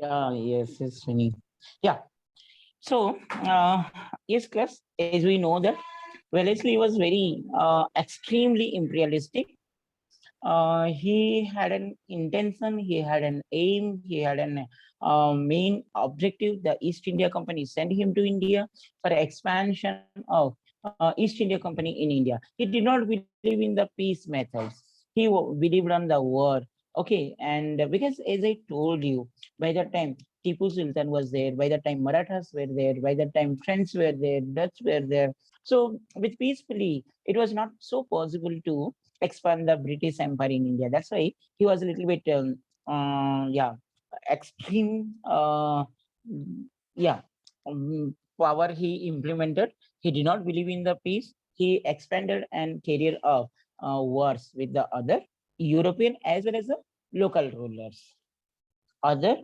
Yes, yes, Srini. Yeah. So, yes, class, as we know that Wellesley was very extremely imperialistic. He had an intention, he had an aim, he had an main objective. The East India Company sent him to India for expansion of East India Company in India. He did not believe in the peace methods. Believed on the war. Okay, and because as I told you, by the time Tipu Sultan was there, by the time Marathas were there, by the time French were there, Dutch were there. So with peacefully, it was not so possible to expand the British Empire in India. That's why he was a little bit, yeah, extreme, yeah, power he implemented. He did not believe in the peace. He expanded and carried out wars with the other European as well as the local rulers. Other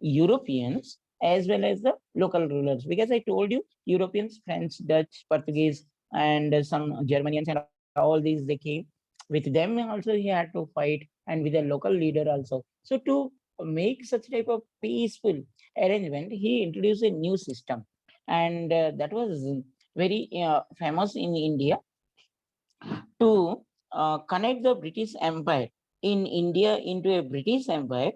Europeans as well as the local rulers. Because I told you, Europeans, French, Dutch, Portuguese, and some Germanians and all these, they came. With them also, he had to fight, and with the local leader also. So to make such type of peaceful arrangement, he introduced a new system, and that was very famous in India to connect the British Empire in India into a British Empire.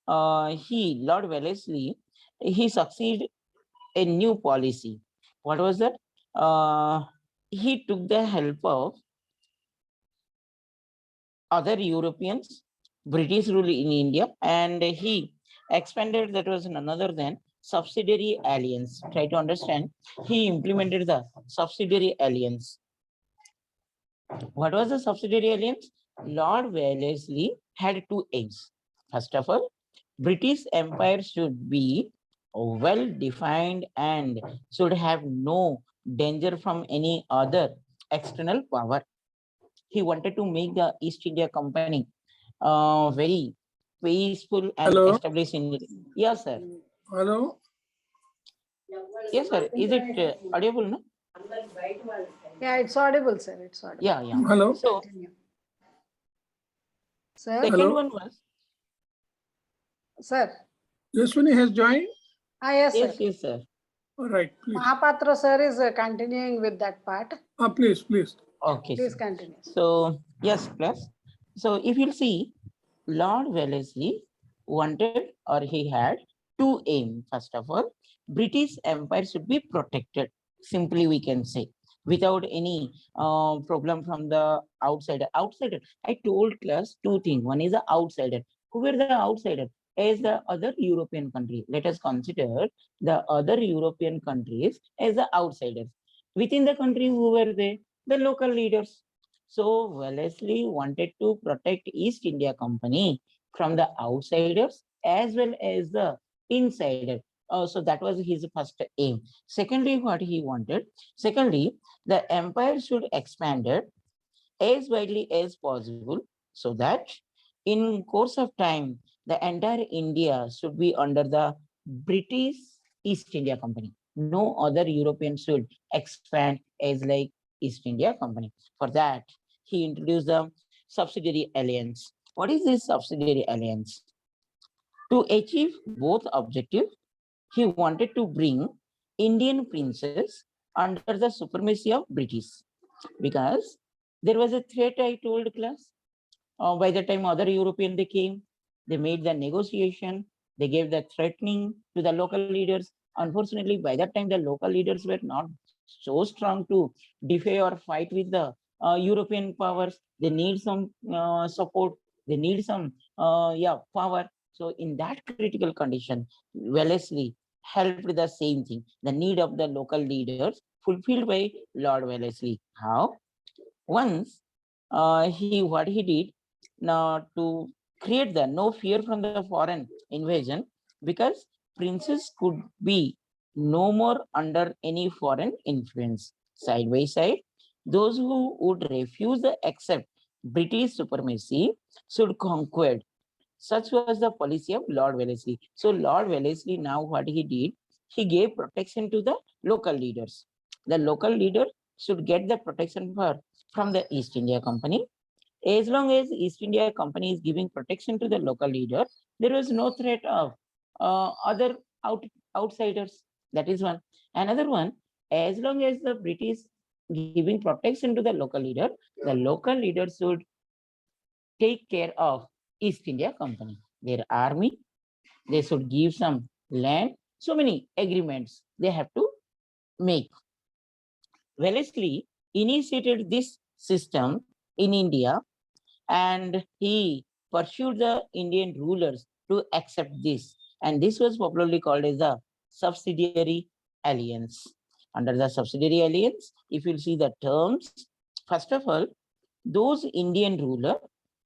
Lord Wellesley, he succeeded a new policy. What was that? Uh, he took the help of other Europeans, British rule in India, and he expanded that was none other than subsidiary alliance. Try to understand. He implemented the subsidiary alliance. What was the subsidiary alliance? Lord Wellesley had two aims. First of all, British Empire should be well defined and should have no danger from any other external power. He wanted to make the East India Company very peaceful and Hello. established in it. Yes, sir. Hello. Yes, sir. Is it audible? No? Yeah, it's audible, sir. It's audible. Yeah, yeah. Hello. So, Continue. Sir, second Hello. one was, sir. Yashwini has joined. Yes, sir. yes, sir. All right, please. Mahapatra sir is continuing with that part. Please. Okay, Please sir. continue. So, yes, plus. So, if you'll see, Lord Wellesley wanted or he had two aims. First of all, British Empire should be protected. Simply, we can say without any problem from the outsider. Outsider. I told class two things. One is the outsider. Who were the outsider? As the other European country. Let us consider the other European countries as the outsiders. Within the country, who were they? The local leaders. So Wellesley wanted to protect East India Company from the outsiders as well as the insider. So that was his first aim. Secondly, what he wanted. Secondly, the empire should expand it as widely as possible so that in course of time, the entire India should be under the British East India Company. No other European should expand as like East India Company. For that, he introduced the subsidiary alliance. What is this subsidiary alliance? To achieve both objectives, he wanted to bring Indian princes under the supremacy of British because there was a threat, I told class. By the time other European they came, they made the negotiation, they gave the threatening to the local leaders. Unfortunately, by that time the local leaders were not so strong to defy or fight with the European powers. They need some support. They need some power. So in that critical condition, Wellesley helped the same thing. The need of the local leaders fulfilled by Lord Wellesley. How? Once what he did now to create the no fear from the foreign invasion because princes could be no more under any foreign influence. Side by side, those who would refuse to accept British supremacy should conquer. Such was the policy of Lord Wellesley. So Lord Wellesley now what he did, he gave protection to the local leaders. The local leader should get the protection from the East India Company. As long as East India Company is giving protection to the local leader, there was no threat of other outsiders. That is one. Another one, as long as the British giving protection to the local leader should take care of East India Company, their army. They should give some land. So many agreements they have to make. Wellesley initiated this system in India, and he pursued the Indian rulers to accept this. And this was popularly called as the subsidiary alliance. Under the subsidiary alliance, if you see the terms, first of all, those Indian rulers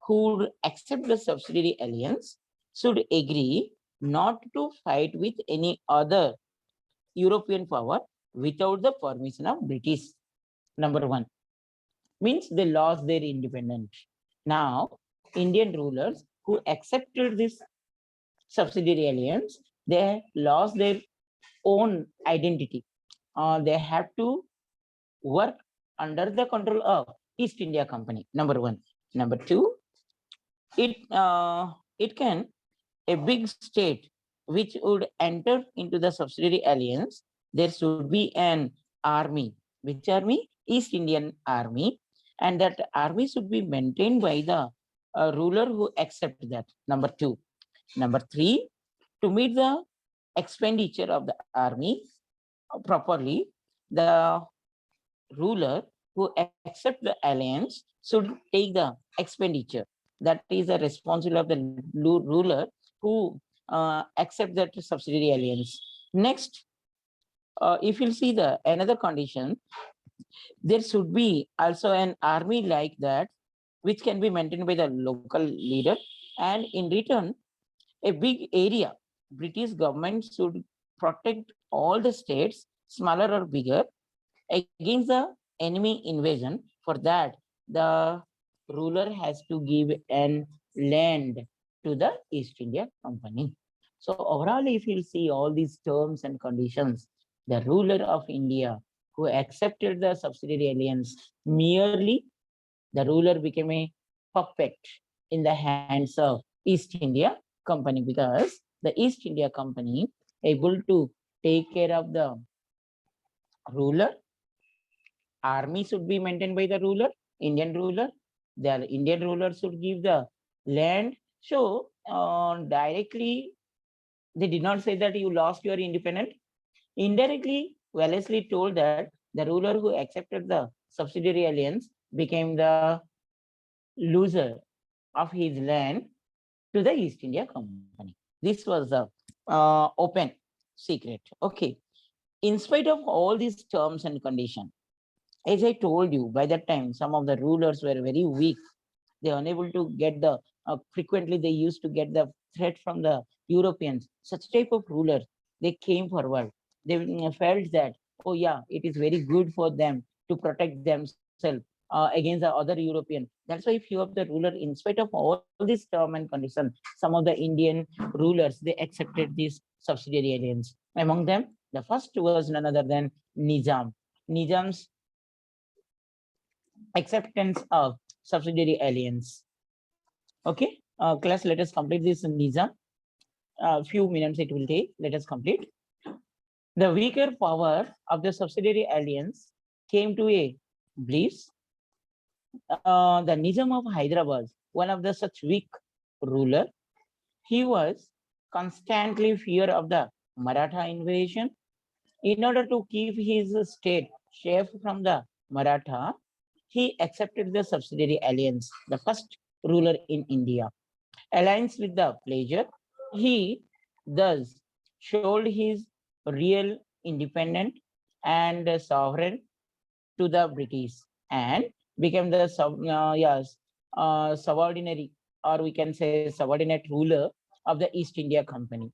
who would accept the subsidiary alliance should agree not to fight with any other European power without the permission of British. Number one, means they lost their independence. Now, Indian rulers who accepted this subsidiary alliance, they lost their own identity. They have to work under the control of East India Company. Number one. Number two, it can a big state which would enter into the subsidiary alliance. There should be an army. Which army? East Indian Army, and that army should be maintained by the ruler who accept that. Number two. Number three, to meet the expenditure of the army properly, the ruler who accept the alliance should take the expenditure. That is the responsibility of the ruler who accept that subsidiary alliance. Next, if you see the another condition, there should be also an army like that, which can be maintained by the local leader, and in return, a big area. British government should protect all the states, smaller or bigger, against the enemy invasion. For that, the ruler has to give an land to the East India Company. So overall, if you see all these terms and conditions, the ruler of India who accepted the subsidiary alliance, merely the ruler became a puppet in the hands of East India Company, because the East India Company able to take care of the ruler. Army should be maintained by the ruler, Indian ruler. The Indian ruler should give the land. So directly, they did not say that you lost your independence. Indirectly, Wellesley told that the ruler who accepted the subsidiary alliance became the loser of his land to the East India Company. This was the open secret. Okay. In spite of all these terms and conditions, as I told you, by that time, some of the rulers were very weak. They were unable to get the, frequently they used to get the threat from the Europeans. Such type of rulers, they came forward. They felt that, oh yeah, it is very good for them to protect themselves against the other European. That's why few of the ruler, in spite of all these term and condition, some of the Indian rulers, they accepted this subsidiary alliance. Among them, the first was none other than Nizam. Nizam's acceptance of subsidiary alliance. Okay, class, let us complete this Nizam. A few minutes it will take. Let us complete. The weaker power of the subsidiary alliance came to a bliss. The Nizam of Hyderabad, one of the such weak ruler, he was constantly fear of the Maratha invasion. In order to keep his state safe from the Maratha, he accepted the subsidiary alliance, the first ruler in India. Alliance with the pleasure, he thus showed his real independent and sovereign to the British, and became the subordinary, or we can say subordinate ruler of the East India Company.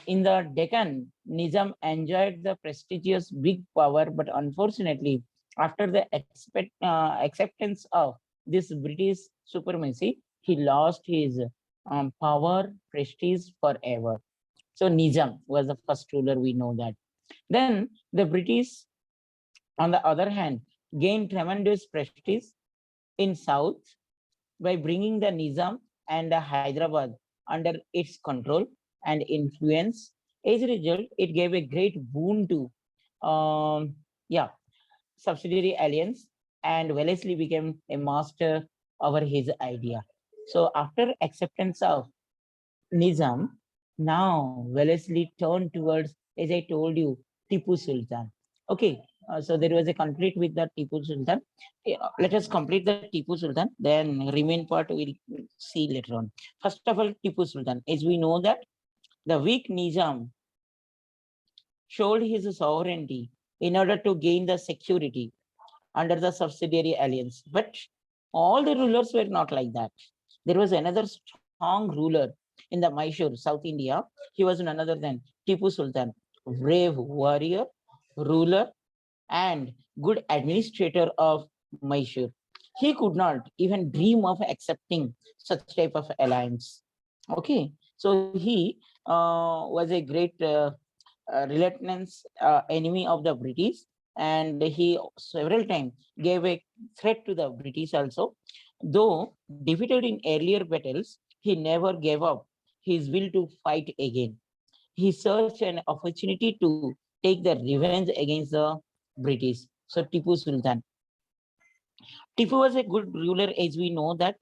In the Deccan, Nizam enjoyed the prestigious big power, but unfortunately, after the acceptance of this British supremacy, he lost his power, prestige forever. So Nizam was the first ruler, we know that. Then the British, on the other hand, gained tremendous prestige in South by bringing the Nizam and the Hyderabad under its control. and influence. As a result, it gave a great boon to yeah, subsidiary alliance, and Wellesley became a master over his idea. So after acceptance of Nizam, now Wellesley turned towards, as I told you, Tipu Sultan. Okay, so there was a conflict with the Tipu Sultan. Let us complete the Tipu Sultan, then remain part we'll see later on. First of all, Tipu Sultan. As we know that the weak Nizam showed his sovereignty in order to gain the security under the subsidiary alliance. But all the rulers were not like that. There was another strong ruler in the Mysore, South India. He was none other than Tipu Sultan, brave warrior, ruler, and good administrator of Mysore. He could not even dream of accepting such type of alliance. Okay, so he was a great reluctance enemy of the British, and he several times gave a threat to the British also. Though defeated in earlier battles, he never gave up his will to fight again. He searched an opportunity to take the revenge against the British. So Tipu Sultan. Tipu was a good ruler, as we know that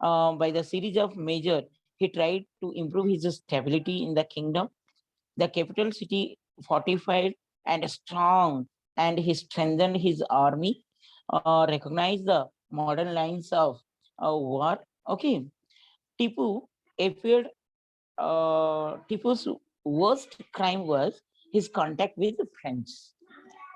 by the series of measures, he tried to improve his stability in the kingdom. The capital city fortified and strong, and he strengthened his army, recognized the modern lines of war. Okay, Tipu appeared. Tipu's worst crime was his contact with the French.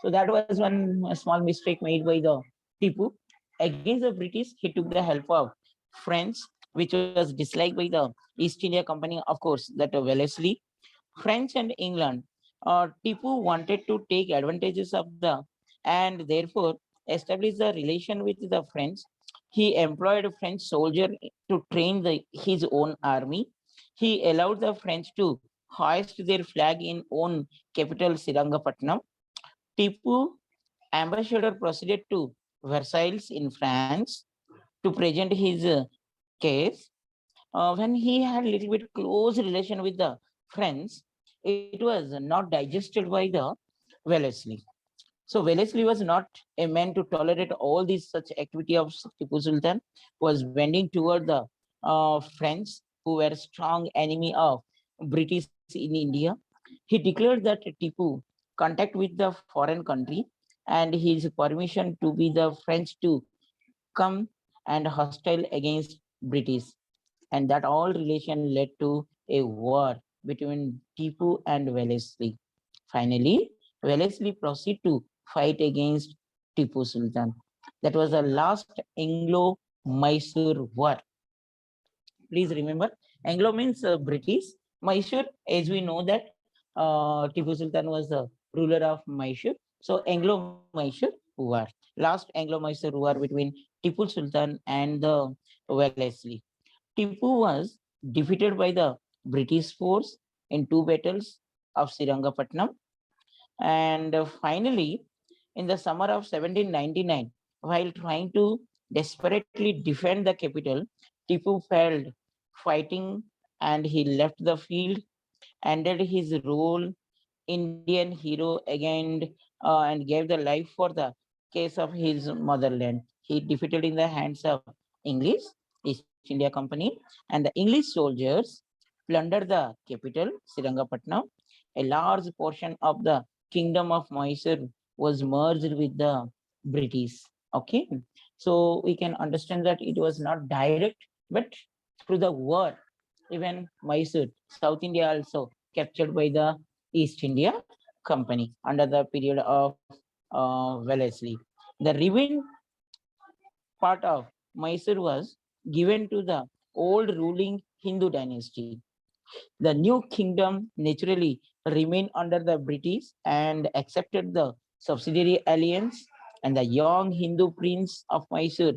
So that was one small mistake made by the Tipu. Against the British, he took the help of French, which was disliked by the East India Company, of course, that Wellesley. French and England, Tipu wanted to take advantages of the and therefore establish the relation with the French. He employed a French soldier to train his own army. He allowed the French to hoist their flag in own capital Sirangapatnam. Tipu ambassador proceeded to Versailles in France to present his case. When he had a little bit close relation with the French, it was not digested by the Wellesley. So Wellesley was not a man to tolerate all these such activity of Tipu Sultan, was bending toward the French, who were strong enemy of British in India. He declared that Tipu contact with the foreign country and his permission to be the French to come and hostile against British, and that all relation led to a war between Tipu and Wellesley. Finally, Wellesley proceeded to fight against Tipu Sultan. That was the last Anglo-Mysore War. Please remember, Anglo means British. Mysore, as we know that Tipu Sultan was the ruler of Mysore. So Anglo-Mysore War, last Anglo-Mysore War between Tipu Sultan and the Wellesley. Tipu was defeated by the British force in two battles of Sirangapatnam. And finally, in the summer of 1799, while trying to desperately defend the capital, Tipu failed fighting and he left the field, ended his role Indian hero again, and gave the life for the case of his motherland. He defeated in the hands of English, East India Company, and the English soldiers plundered the capital, Sirangapatnam. A large portion of the kingdom of Mysore was merged with the British. Okay, so we can understand that it was not direct, but through the war, even Mysore, South India also captured by the East India Company under the period of Wellesley. The remaining part of Mysore was given to the old ruling Hindu dynasty. The new kingdom naturally remained under the British and accepted the subsidiary alliance, and the young Hindu prince of Mysore,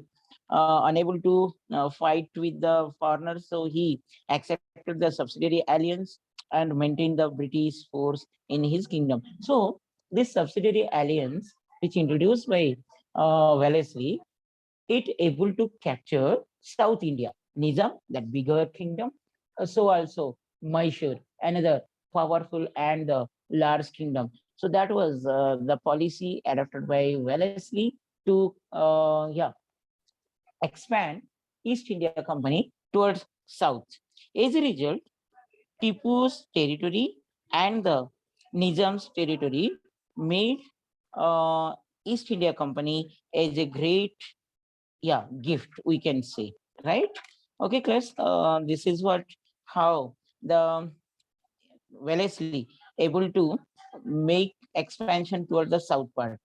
unable to fight with the foreigners, so he accepted the subsidiary alliance and maintained the British force in his kingdom. So this subsidiary alliance, which introduced by Wellesley, it able to capture South India, Nizam, that bigger kingdom, so also Mysore another powerful and large kingdom. So that was the policy adopted by Wellesley to expand East India Company towards south. As a result, Tipu's territory and the Nizam's territory made uh, East India Company as a great gift, we can say, right? Okay, class, this is what how the Wellesley able to make expansion toward the south part.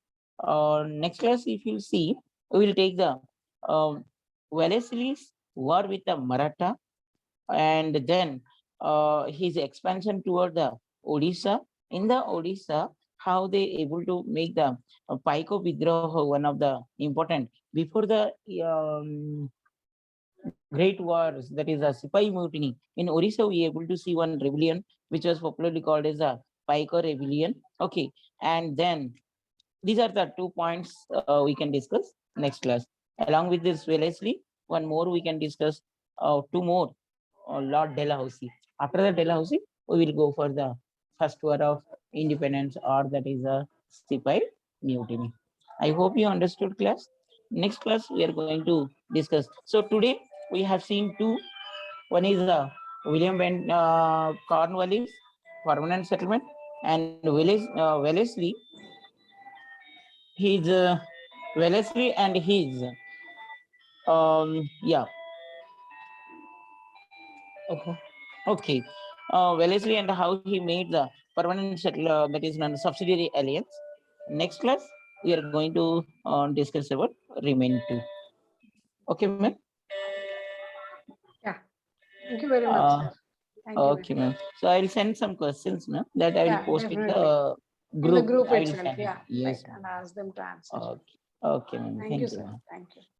Next class, if you see, we will take the um, Wellesley's war with the Maratha, and then his expansion toward the Odisha. In the Odisha, how they able to make the Paiko Vidraha one of the important before the great wars, that is a Sipai mutiny. In Orissa, we able to see one rebellion which was popularly called as a Paiko rebellion. Okay, and then these are the 2 points we can discuss next class. Along with this, Wellesley, one more we can discuss. Two more, Lord Dalhousie. After the Dalhousie, we will go for the first war of independence, or that is a Sipai mutiny. I hope you understood, class. Next class, we are going to discuss. So today we have seen two. One is William Ben Cornwallis permanent settlement, and Wellesley. His Wellesley and his yeah. Okay. Okay. Wellesley and how he made the permanent settler, that is non subsidiary alliance. Next class, we are going to discuss about remaining two. Okay, ma'am. Thank you very much, Uh, sir. Thank you. okay, ma'am. So I will send some questions, ma'am, that I will Yeah, post in definitely. the In group. the group I will itself, send it. yeah. Yes, Right, and ask them to answer. ma'am. Okay. Okay, ma'am. Thank Thank you, you, sir. ma'am. Thank you.